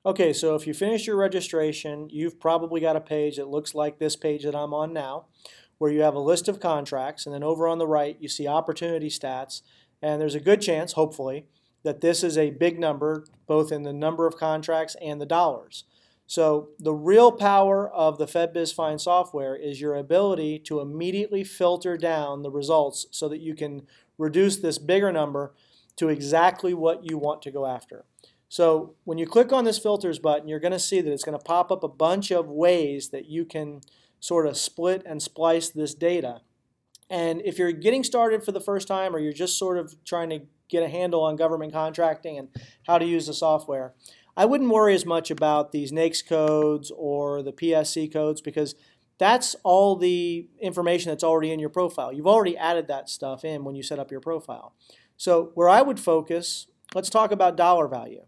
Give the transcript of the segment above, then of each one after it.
Okay, so if you finish your registration, you've probably got a page that looks like this page that I'm on now, where you have a list of contracts, and then over on the right you see opportunity stats, and there's a good chance, hopefully, that this is a big number, both in the number of contracts and the dollars. So the real power of the FedBizFind software is your ability to immediately filter down the results so that you can reduce this bigger number to exactly what you want to go after. So when you click on this filters button, you're going to see that it's going to pop up a bunch of ways that you can sort of split and splice this data. And if you're getting started for the first time, or you're just sort of trying to get a handle on government contracting and how to use the software, I wouldn't worry as much about these NAICS codes or the PSC codes, because that's all the information that's already in your profile. You've already added that stuff in when you set up your profile. So where I would focus, let's talk about dollar value.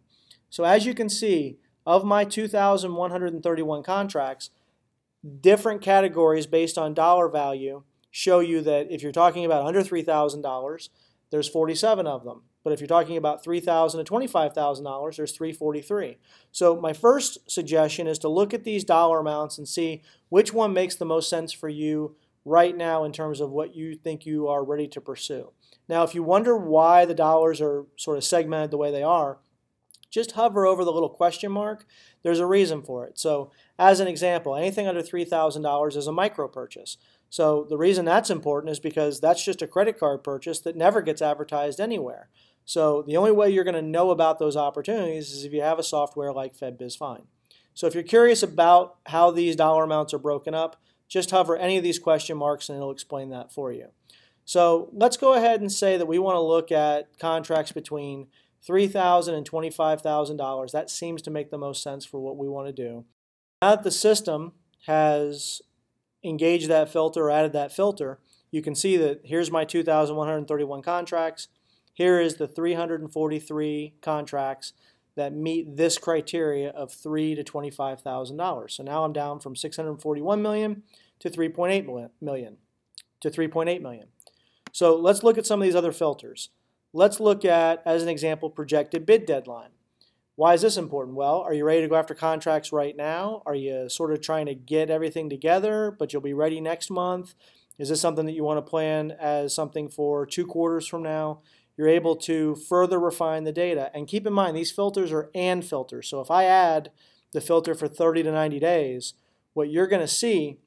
So as you can see, of my 2,131 contracts, different categories based on dollar value show you that if you're talking about under $3,000, there's 47 of them. But if you're talking about $3,000 to $25,000, there's 343. So my first suggestion is to look at these dollar amounts and see which one makes the most sense for you right now in terms of what you think you are ready to pursue. Now, if you wonder why the dollars are sort of segmented the way they are, just hover over the little question mark. There's a reason for it. So as an example, anything under $3,000 is a micro purchase. So the reason that's important is because that's just a credit card purchase that never gets advertised anywhere. So the only way you're going to know about those opportunities is if you have a software like FedBizFind. So if you're curious about how these dollar amounts are broken up, just hover any of these question marks and it'll explain that for you. So let's go ahead and say that we want to look at contracts between $3,000 and $25,000. That seems to make the most sense for what we want to do. Now that the system has engaged that filter or added that filter, you can see that here's my 2,131 contracts. Here is the 343 contracts that meet this criteria of $3,000 to $25,000. So now I'm down from 641 million to 3.8 million. So let's look at some of these other filters. Let's look at, as an example, projected bid deadline. Why is this important? Well, are you ready to go after contracts right now? Are you sort of trying to get everything together, but you'll be ready next month? Is this something that you want to plan as something for 2 quarters from now? You're able to further refine the data. And keep in mind, these filters are and filters. So if I add the filter for 30 to 90 days, what you're going to see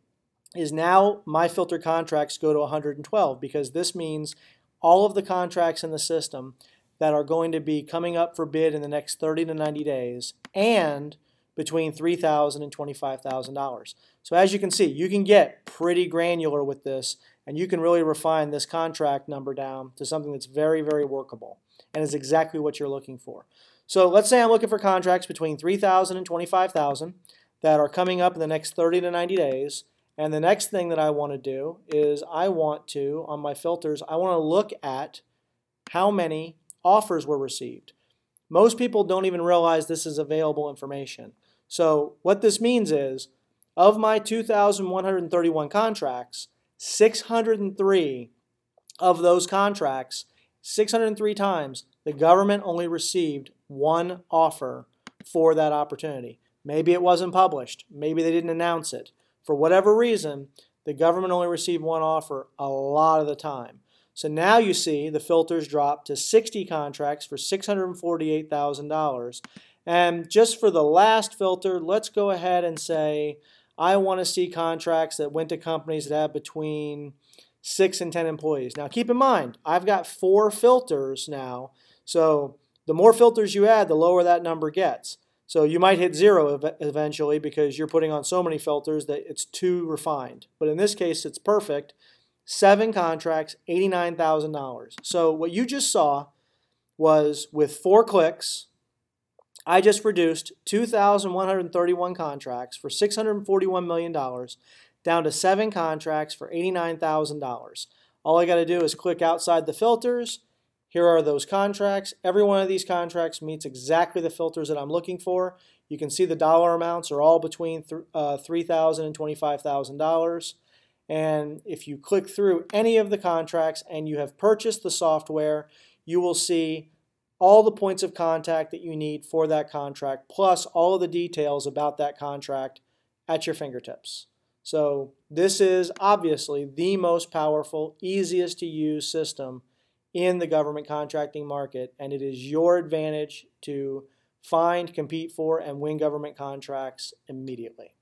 is now my filter contracts go to 112, because this means all of the contracts in the system that are going to be coming up for bid in the next 30 to 90 days and between $3,000 and $25,000. So as you can see, you can get pretty granular with this, and you can really refine this contract number down to something that's very, very workable and is exactly what you're looking for. So let's say I'm looking for contracts between $3,000 and $25,000 that are coming up in the next 30 to 90 days. And the next thing that I want to do is I want to, on my filters, I want to look at how many offers were received. Most people don't even realize this is available information. So what this means is, of my 2,131 contracts, 603 of those contracts, 603 times, the government only received one offer for that opportunity. Maybe it wasn't published. Maybe they didn't announce it. For whatever reason, the government only received one offer a lot of the time. So now you see the filters drop to 60 contracts for $648,000. And just for the last filter, let's go ahead and say I want to see contracts that went to companies that have between 6 and 10 employees. Now keep in mind, I've got 4 filters now. So the more filters you add, the lower that number gets. So you might hit 0 eventually because you're putting on so many filters that it's too refined. But in this case, it's perfect. 7 contracts, $89,000. So what you just saw was with 4 clicks, I just reduced 2,131 contracts for $641 million down to 7 contracts for $89,000. All I got to do is click outside the filters. Here are those contracts. Every one of these contracts meets exactly the filters that I'm looking for. You can see the dollar amounts are all between $3,000 and $25,000. And if you click through any of the contracts and you have purchased the software, you will see all the points of contact that you need for that contract, plus all of the details about that contract at your fingertips. So this is obviously the most powerful, easiest to use system in the government contracting market, and it is your advantage to find, compete for, and win government contracts immediately.